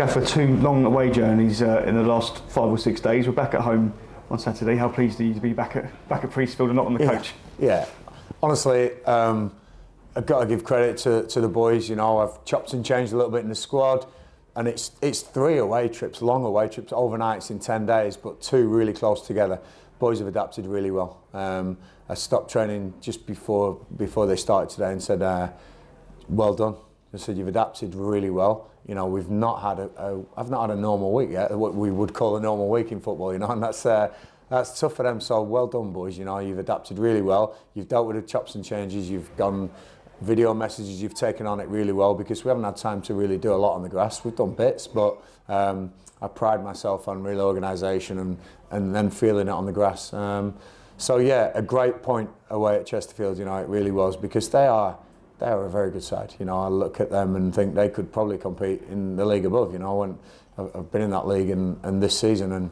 Gaffer, 2 long away journeys in the last 5 or 6 days. We're back at home on Saturday. How pleased are you to be back at Priestfield and not on the coach? Yeah. Honestly, I've got to give credit to the boys. You know, I've chopped and changed a little bit in the squad, and it's 3 away trips, long away trips, overnights in 10 days, but 2 really close together. Boys have adapted really well. I stopped training just before they started today and said, well done. I said, you've adapted really well. You know, I've not had a normal week yet, what we would call a normal week in football, you know, and that's tough for them. So well done, boys. You know, you've adapted really well. You've dealt with the chops and changes. You've gone video messages. You've taken on it really well, because we haven't had time to really do a lot on the grass. We've done bits, but I pride myself on real organisation and then feeling it on the grass. So yeah, a great point away at Chesterfield. You know, it really was, because they are a very good side. You know, I look at them and think they could probably compete in the league above. You know, and I've been in that league and this season, and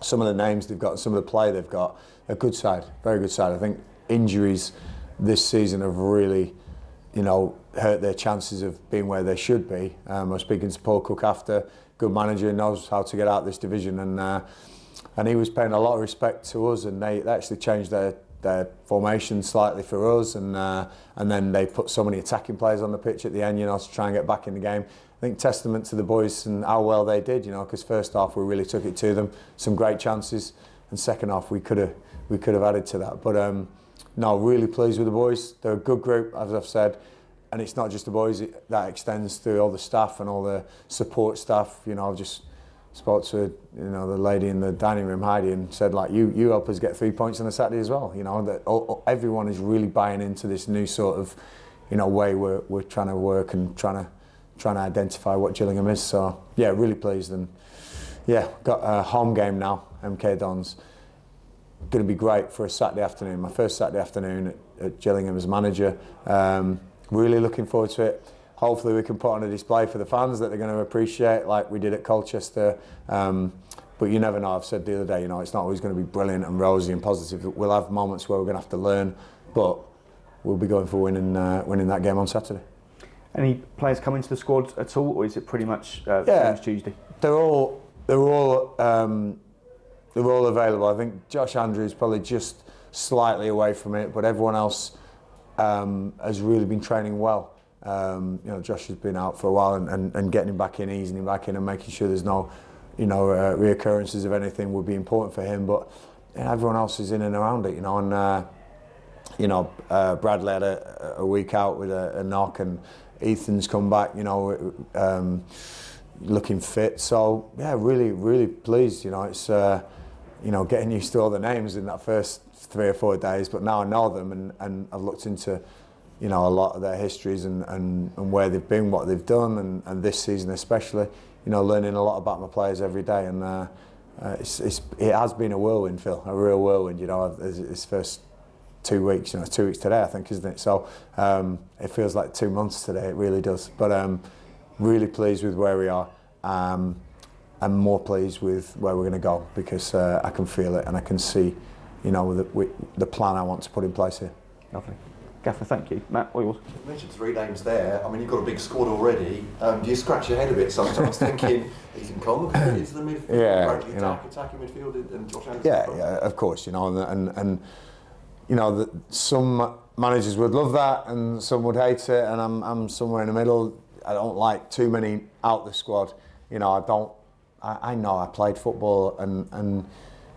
some of the names they've got and some of the play they've got, a good side, very good side. I think injuries this season have really, you know, hurt their chances of being where they should be. I was speaking to Paul Cook after, good manager, knows how to get out of this division, and he was paying a lot of respect to us, and they actually changed their formation slightly for us, and then they put so many attacking players on the pitch at the end, you know, to try and get back in the game. I think testament to the boys and how well they did, you know, because first half we really took it to them, some great chances, and second half we could have added to that. But no, really pleased with the boys. They're a good group, as I've said, and it's not just the boys, that extends to all the staff and all the support staff. You know, I've just spoke to, you know, the lady in the dining room, Heidi, and said, like, you help us get 3 points on a Saturday as well. You know, that everyone is really buying into this new sort of, you know, way we're trying to work and trying to identify what Gillingham is. So yeah, really pleased. And yeah, got a home game now, MK Dons. Going to be great for a Saturday afternoon, my first Saturday afternoon at Gillingham as manager. Really looking forward to it. Hopefully we can put on a display for the fans that they're going to appreciate, like we did at Colchester. But you never know. I've said the other day, you know, it's not always going to be brilliant and rosy and positive. We'll have moments where we're going to have to learn, but we'll be going for winning that game on Saturday. Any players come into the squad at all, or is it pretty much same as Tuesday? They're all available. I think Josh Andrews probably just slightly away from it, but everyone else has really been training well. You know, Josh has been out for a while, and getting him back in, easing him back in, and making sure there's no, you know, reoccurrences of anything would be important for him. But everyone else is in and around it, you know. And you know, Bradley had a week out with a knock, and Ethan's come back, you know, looking fit. So yeah, really pleased. You know, it's you know, getting used to all the names in that first 3 or 4 days, but now I know them, and I've looked into, you know, a lot of their histories and where they've been, what they've done, and this season especially, you know, learning a lot about my players every day, and it has been a whirlwind, Phil, a real whirlwind. You know, this first 2 weeks, you know, it's 2 weeks today, I think, isn't it? So it feels like 2 months today, it really does. But really pleased with where we are, and more pleased with where we're going to go, because I can feel it and I can see, you know, the plan I want to put in place here. Lovely. Gaffer, thank you. Matt, what yours? You mentioned 3 names there. I mean, you've got a big squad already. Do you scratch your head a bit sometimes thinking, Ethan Cole could fit into the midfield, attacking midfield, and Josh Anderson? Yeah, of course, you know, and you know, some managers would love that and some would hate it, and I'm somewhere in the middle. I don't like too many out the squad. You know, I know I played football, and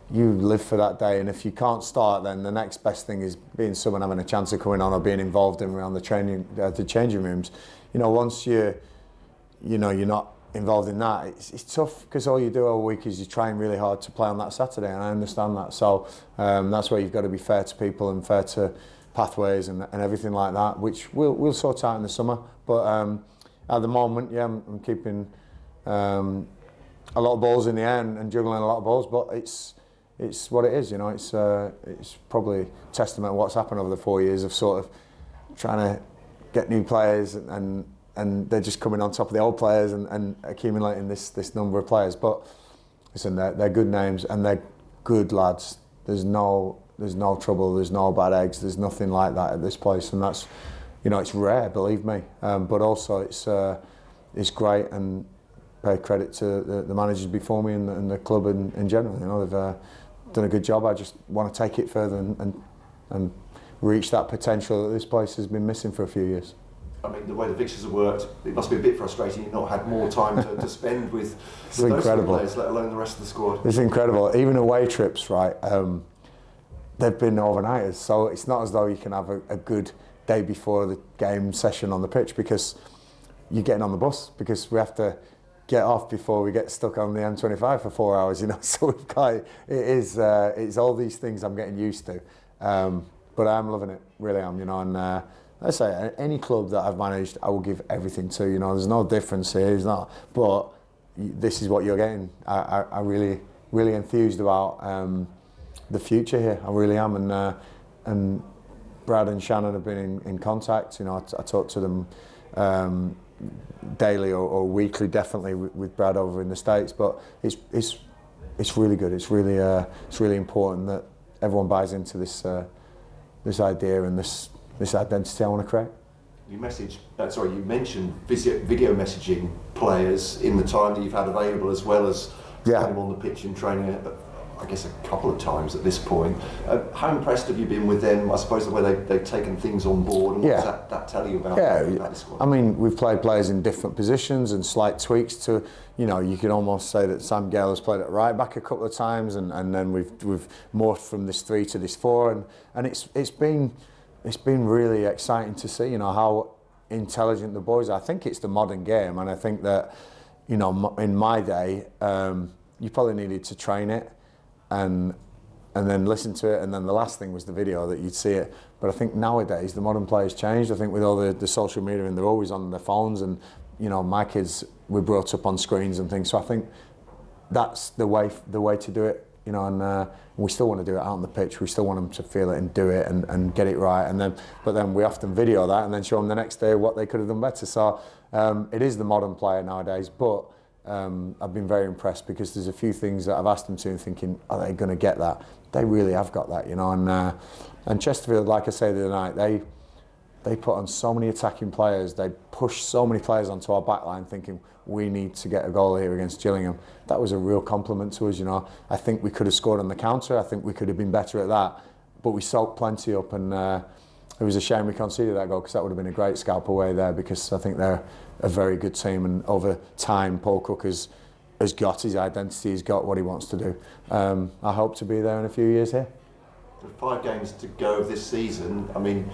you live for that day, and if you can't start, then the next best thing is being someone having a chance of coming on or being involved in around the changing rooms. You know, once you're not involved in that, it's tough, because all you do all week is you're trying really hard to play on that Saturday, and I understand that. So that's where you've got to be fair to people and fair to pathways and everything like that, which we'll sort out in the summer. But at the moment, yeah, I'm keeping a lot of balls in the air and juggling a lot of balls, but it's what it is, you know. It's probably testament to what's happened over the 4 years of sort of trying to get new players, and they're just coming on top of the old players and accumulating this number of players. But listen, they're good names and they're good lads. There's no trouble. There's no bad eggs. There's nothing like that at this place, and that's, you know, it's rare, believe me. But also it's great, and pay credit to the managers before me and the club in general. You know, they've done a good job. I just want to take it further and reach that potential that this place has been missing for a few years. I mean, the way the fixtures have worked, it must be a bit frustrating you've not had more time to spend with those players, let alone the rest of the squad. It's incredible. Even away trips, right, they've been overnighters, so it's not as though you can have a good day before the game session on the pitch because you're getting on the bus, because we have to get off before we get stuck on the M25 for 4 hours, you know. So we've got, it's all these things I'm getting used to, but I'm loving it, really am, you know. And I say, any club that I've managed, I will give everything to, you know. There's no difference here, there's not, but this is what you're getting. I really enthused about the future here. I really am, and Brad and Shannon have been in contact. You know, I talk to them daily or weekly, definitely with Brad over in the States. But it's really good. It's really important that everyone buys into this idea and this identity I want to create. You mentioned video messaging players in the time that you've had available, as well as putting them on the pitch and training, I guess, a couple of times at this point. How impressed have you been with them? I suppose the way they've taken things on board, and what does that tell you about this squad? I mean, we've played players in different positions and slight tweaks to, you know, you can almost say that Sam Gale has played at right back a couple of times, and then we've morphed from this 3 to this 4, and it's been really exciting to see, you know, how intelligent the boys are. I think it's the modern game, and I think that, you know, in my day, you probably needed to train it and then listen to it, and then the last thing was the video that you'd see it. But I think nowadays the modern players changed. I think with all the social media, and they're always on their phones, and, you know, my kids were brought up on screens and things. So I think that's the way to do it, you know. And we still want to do it out on the pitch. We still want them to feel it and do it and get it right. But then we often video that and then show them the next day what they could have done better. So it is the modern player nowadays, but I've been very impressed, because there's a few things that I've asked them to and thinking, are they going to get that? They really have got that, you know. And Chesterfield, like I said the other night, they put on so many attacking players. They pushed so many players onto our back line, thinking we need to get a goal here against Gillingham. That was a real compliment to us, you know. I think we could have scored on the counter. I think we could have been better at that, but we soaked plenty up, and it was a shame we conceded that goal, because that would have been a great scalp away there, because I think they're a very good team, and over time Paul Cook has got his identity, he's got what he wants to do. I hope to be there in a few years here. With 5 games to go this season, I mean,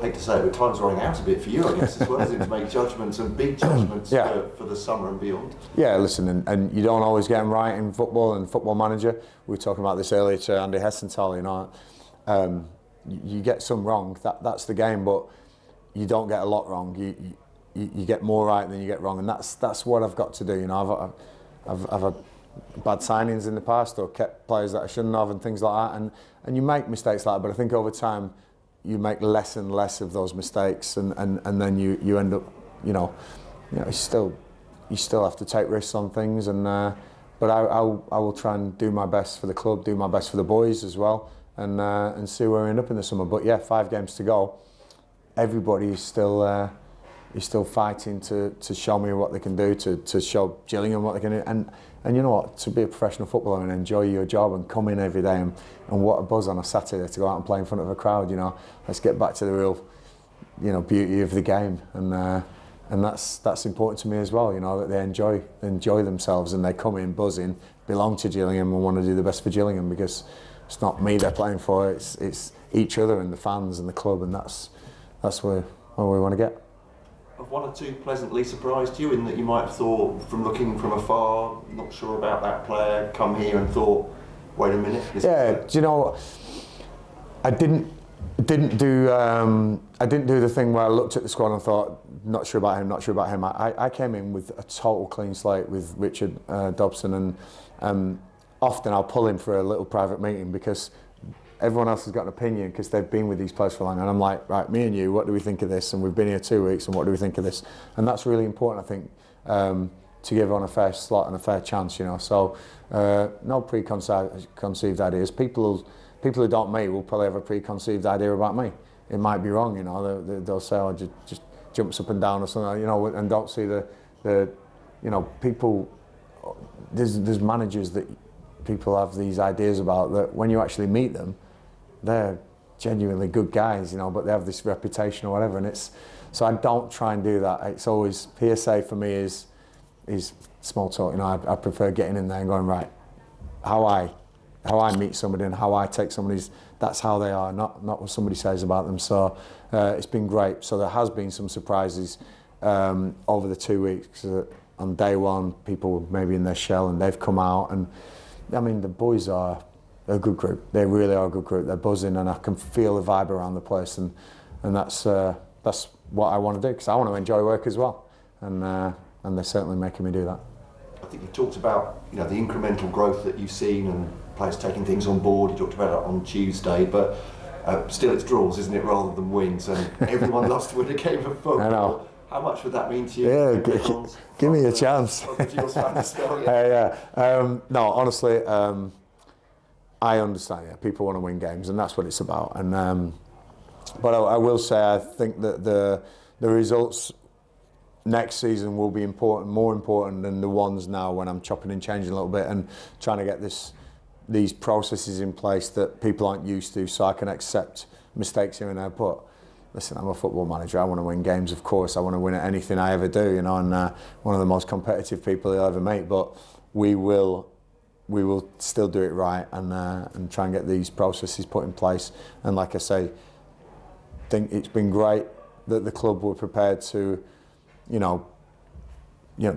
I hate to say it, but time's running out a bit for you, I guess, as well, as to make judgments, and big judgments for the summer and beyond. Yeah, listen, and you don't always get them right in football and Football Manager. We were talking about this earlier to Andy Hessenthal, you know. You get some wrong, that's the game, but you don't get a lot wrong. You get more right than you get wrong, and that's what I've got to do. You know, I've had bad signings in the past, or kept players that I shouldn't have, and things like that. And you make mistakes like that, but I think over time you make less and less of those mistakes, and then you end up, you know, you still have to take risks on things, and but I will try and do my best for the club, do my best for the boys as well, and see where we end up in the summer. But yeah, 5 games to go. Everybody is still fighting to show me what they can do, to show Gillingham what they can do, and you know what, to be a professional footballer and enjoy your job and come in every day, and what a buzz on a Saturday to go out and play in front of a crowd. You know, let's get back to the real, you know, beauty of the game, and that's important to me as well. You know, that they enjoy themselves, and they come in buzzing, belong to Gillingham, and want to do the best for Gillingham, because it's not me they're playing for, it's each other and the fans and the club, and that's where we want to get. Have 1 or 2 pleasantly surprised you, in that you might have thought, from looking from afar, not sure about that player, come here and thought, wait a minute? Do you know, I didn't do the thing where I looked at the squad and thought, not sure about him. I came in with a total clean slate with Richard Dobson, and often I'll pull him for a little private meeting, because everyone else has got an opinion, because they've been with these players for long, and I'm like, right, me and you, what do we think of this? And we've been here 2 weeks, and what do we think of this? And that's really important, I think, to give everyone a fair slot and a fair chance, you know. So no preconceived ideas. People who don't meet will probably have a preconceived idea about me. It might be wrong, you know. They'll say, oh, just jumps up and down or something, you know, and don't see the you know, people, there's managers that people have these ideas about that when you actually meet them, they're genuinely good guys, you know, but they have this reputation or whatever, and so I don't try and do that. It's always, PSA for me is small talk, you know. I prefer getting in there and going, right, how I meet somebody and how I take somebody's, that's how they are, not what somebody says about them. So it's been great. So there has been some surprises over the 2 weeks. On day one, people were maybe in their shell and they've come out, and I mean, the boys are a good group. They really are a good group. They're buzzing, and I can feel the vibe around the place, and that's what I want to do, because I want to enjoy work as well, and they're certainly making me do that. I think you talked about, you know, the incremental growth that you've seen and players taking things on board. You talked about it on Tuesday, but still it's draws, isn't it, rather than wins, and everyone loves to win a game of football. I know. How much would that mean to you? Yeah, give me a chance. No, honestly, I understand. Yeah, people want to win games, and that's what it's about. And but I will say, I think that the results next season will be more important than the ones now, when I'm chopping and changing a little bit and trying to get these processes in place that people aren't used to, so I can accept mistakes here and there. But listen, I'm a football manager. I want to win games, of course. I want to win at anything I ever do, you know, and one of the most competitive people you'll ever meet. But we will still do it right, and try and get these processes put in place. And like I say, I think it's been great that the club were prepared to, you know,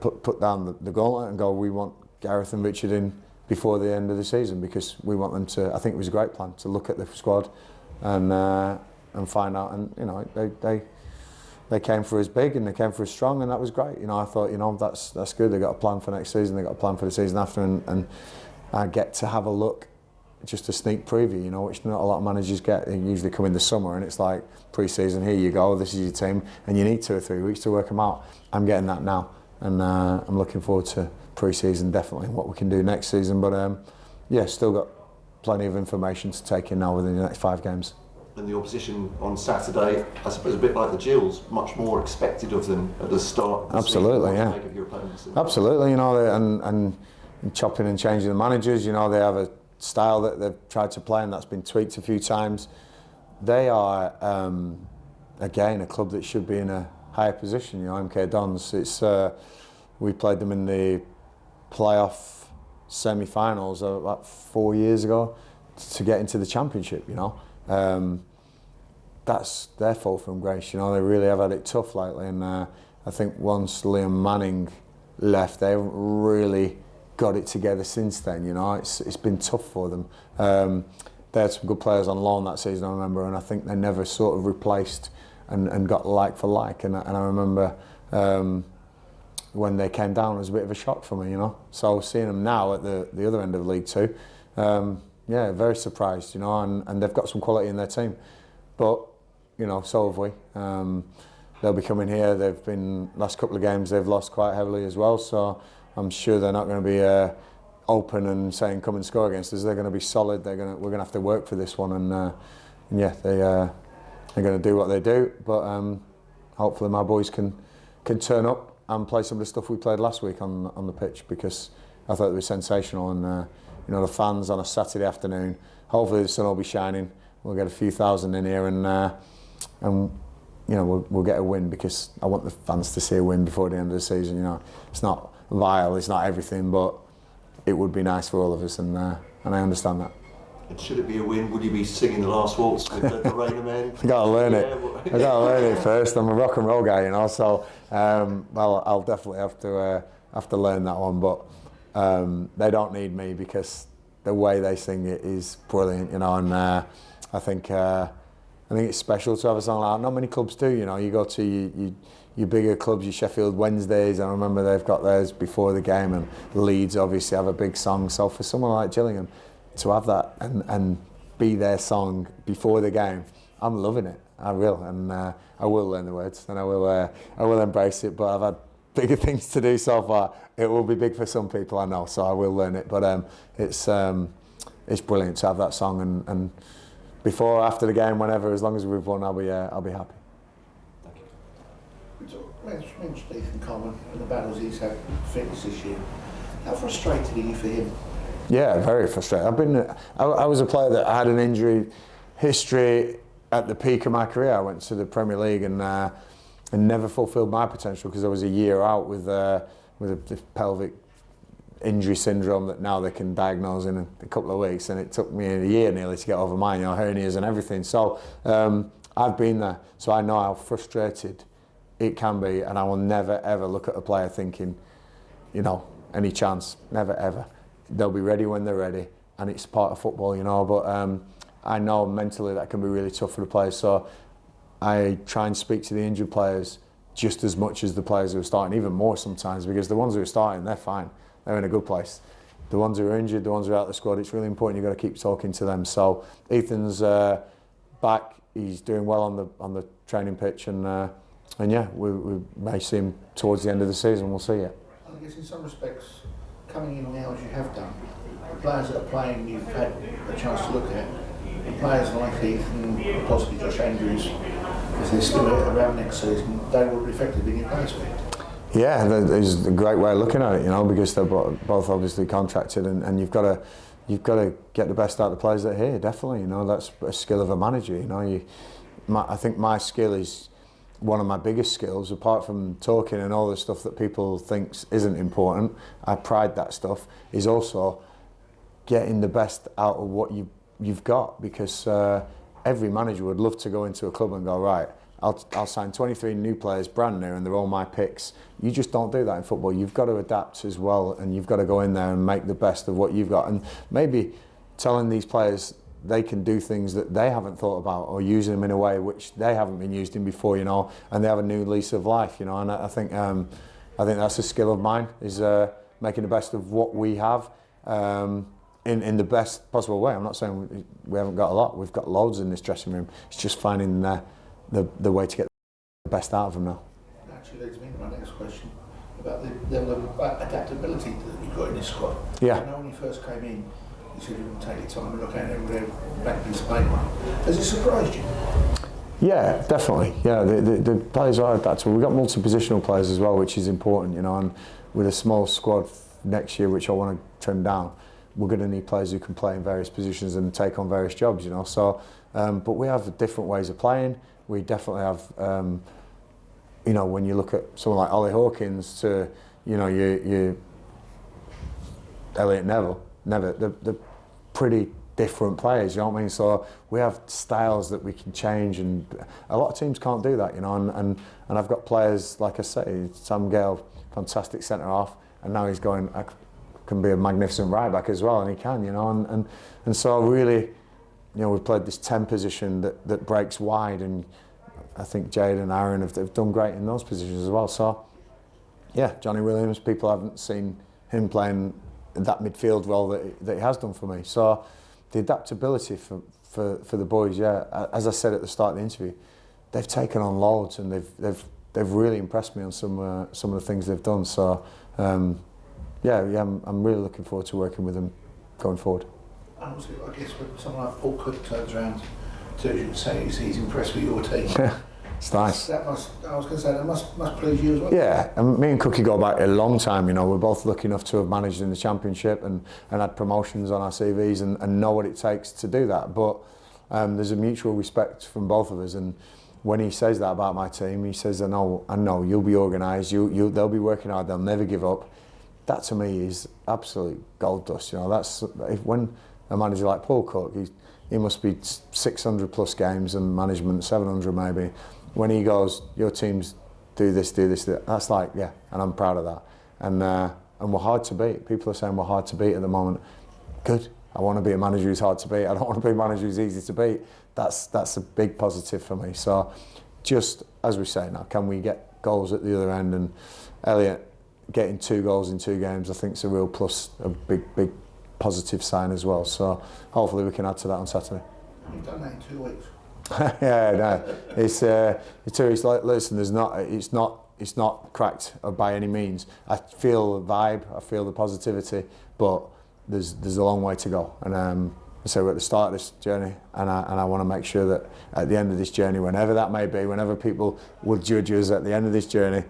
put down the gauntlet and go, we want Gareth and Richard in before the end of the season, because we want them to. I think it was a great plan to look at the squad and find out, and you know, they came for us big and they came for us strong, and that was great. You know, I thought, you know, that's good. They got a plan for next season. They got a plan for the season after, and I get to have a look, just a sneak preview, you know, which not a lot of managers get. They usually come in the summer and it's like pre-season, here you go, this is your team, and you need 2 or 3 weeks to work them out. I'm getting that now, and I'm looking forward to pre-season, definitely, and what we can do next season. But yeah, still got plenty of information to take in now within the next 5 games. And the opposition on Saturday, I suppose, a bit like the Gills, much more expected of them at the start of the Absolutely, season. yeah. Make of your opponents. Absolutely, you know, and chopping and changing the managers, you know, they have a style that they've tried to play, and that's been tweaked a few times. They are, again, a club that should be in a higher position, you know, MK Dons. It's, we played them in the playoff semi-finals about 4 years ago to get into the championship, you know. That's their fall from grace, you know. They really have had it tough lately, and I think once Liam Manning left, they haven't really got it together since then, you know. It's been tough for them. They had some good players on loan that season, I remember, and I think they never sort of replaced and got like for like, and I remember when they came down, it was a bit of a shock for me, you know. So seeing them now at the other end of League Two, yeah, very surprised, you know, and they've got some quality in their team. But, you know, so have we. They'll be coming here. They've been, last couple of games, they've lost quite heavily as well. So I'm sure they're not going to be open and saying, come and score against us. They're going to be solid. We're going to have to work for this one. And yeah, they're going to do what they do. But hopefully my boys can turn up and play some of the stuff we played last week on the pitch, because I thought it was sensational. And you know, the fans on a Saturday afternoon, hopefully the sun will be shining. We'll get a few thousand in here, and you know, we'll get a win, because I want the fans to see a win before the end of the season. You know, it's not vile, it's not everything, but it would be nice for all of us, and I understand that. And should it be a win, would you be singing the last waltz with the Rainer men? I gotta learn it. I gotta learn it first. I'm a rock and roll guy, you know. So I'll definitely have to learn that one. But they don't need me, because the way they sing it is brilliant, you know. And I think it's special to have a song like that. Not many clubs do, you know. You go to your bigger clubs, your Sheffield Wednesdays, I remember they've got theirs before the game, and Leeds obviously have a big song. So for someone like Gillingham to have that and be their song before the game, I'm loving it. I will, and I will learn the words, and I will embrace it. But I've had bigger things to do so far. It will be big for some people, I know, so I will learn it. But it's brilliant to have that song, and before, after the game, whenever, as long as we've won, I'll be happy. Thank you. mentioned Ethan Coleman and the battles he's had with fitness this year. How frustrated are you for him? Yeah, very frustrated. I was a player that had an injury history at the peak of my career. I went to the Premier League and never fulfilled my potential because I was a year out with a pelvic injury syndrome that now they can diagnose in a couple of weeks, and it took me a year nearly to get over mine, hernias and everything. So I've been there, so I know how frustrated it can be, and I will never ever look at a player thinking, any chance, never ever. They'll be ready when they're ready, and it's part of football, but I know mentally that can be really tough for the players, so I try and speak to the injured players just as much as the players who are starting, even more sometimes, because the ones who are starting, they're fine. They're in a good place. The ones who are injured, the ones who are out of the squad, it's really important. You've got to keep talking to them. So Ethan's back. He's doing well on the training pitch, and yeah, we may see him towards the end of the season. We'll see it. I guess in some respects, coming in now as you have done, the players that are playing, you've had a chance to look at. The players like Ethan, possibly Josh Andrews, if they're still around next season, they will be effective in your players. Yeah, that is a great way of looking at it, because they're both obviously contracted, and you've got to get the best out of the players that are here. Definitely, that's a skill of a manager. I think my skill is one of my biggest skills, apart from talking and all the stuff that people think isn't important. I pride that stuff is also getting the best out of what you've got, because every manager would love to go into a club and go, right, I'll sign 23 new players brand new and they're all my picks. You just don't do that in football. You've got to adapt as well, and you've got to go in there and make the best of what you've got, and maybe telling these players they can do things that they haven't thought about, or using them in a way which they haven't been used in before, and they have a new lease of life, and I think that's a skill of mine, is making the best of what we have in the best possible way. I'm not saying we haven't got a lot. We've got loads in this dressing room. It's just finding the way to get the best out of them now. Actually leads me to my next question about the level of adaptability that you've got in this squad. Yeah. I know when you first came in, you said you were going to take your time and look at every back piece of paper. Has it surprised you? Yeah, definitely. Yeah, the players are adaptable. We've got multi-positional players as well, which is important, and with a small squad next year, which I want to trim down, we're going to need players who can play in various positions and take on various jobs, So, but we have different ways of playing. We definitely have, when you look at someone like Ollie Hawkins to, you Elliot Neville, they're pretty different players, you know what I mean? So we have styles that we can change, and a lot of teams can't do that, and I've got players, like I say, Sam Gale, fantastic centre half, and now he's going, can be a magnificent right back as well, and he can, and so really, we've played this 10 position that breaks wide, and I think Jade and Aaron have done great in those positions as well. So yeah, Johnny Williams, people haven't seen him playing that midfield role that he has done for me. So the adaptability for the boys, yeah, as I said at the start of the interview, they've taken on loads, and they've really impressed me on some of the things they've done. So yeah, I'm really looking forward to working with them going forward. And also, I guess when someone like Paul Cook turns around to you and says he's impressed with your team, it's nice. I was going to say, that must please you as well. Yeah, and me and Cookie go back a long time, We're both lucky enough to have managed in the Championship and had promotions on our CVs and know what it takes to do that. But there's a mutual respect from both of us, and when he says that about my team, he says, I know, you'll be organised, they'll be working hard, they'll never give up. That to me is absolute gold dust, That's when a manager like Paul Cook, he must be 600 plus games and management 700 maybe. When he goes, your teams do this, that's like, yeah, and I'm proud of that. And we're hard to beat. People are saying we're hard to beat at the moment. Good. I want to be a manager who's hard to beat. I don't want to be a manager who's easy to beat. That's a big positive for me. So just as we say now, can we get goals at the other end? And Elliot getting 2 goals in 2 games, I think is a real plus, a big positive sign as well. So hopefully we can add to that on Saturday. You've done that in 2 weeks. Yeah, no, it's like, listen, it's not cracked by any means. I feel the vibe, I feel the positivity, but there's a long way to go, and So we're at the start of this journey, and I want to make sure that at the end of this journey, whenever that may be, whenever people will judge us at the end of this journey,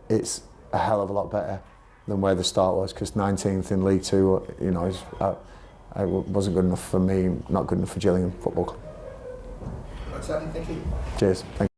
it's a hell of a lot better than where the start was, because 19th in League Two, you know, it wasn't good enough for me, not good enough for Gillingham Football Club. Thank you. Cheers. Thank you.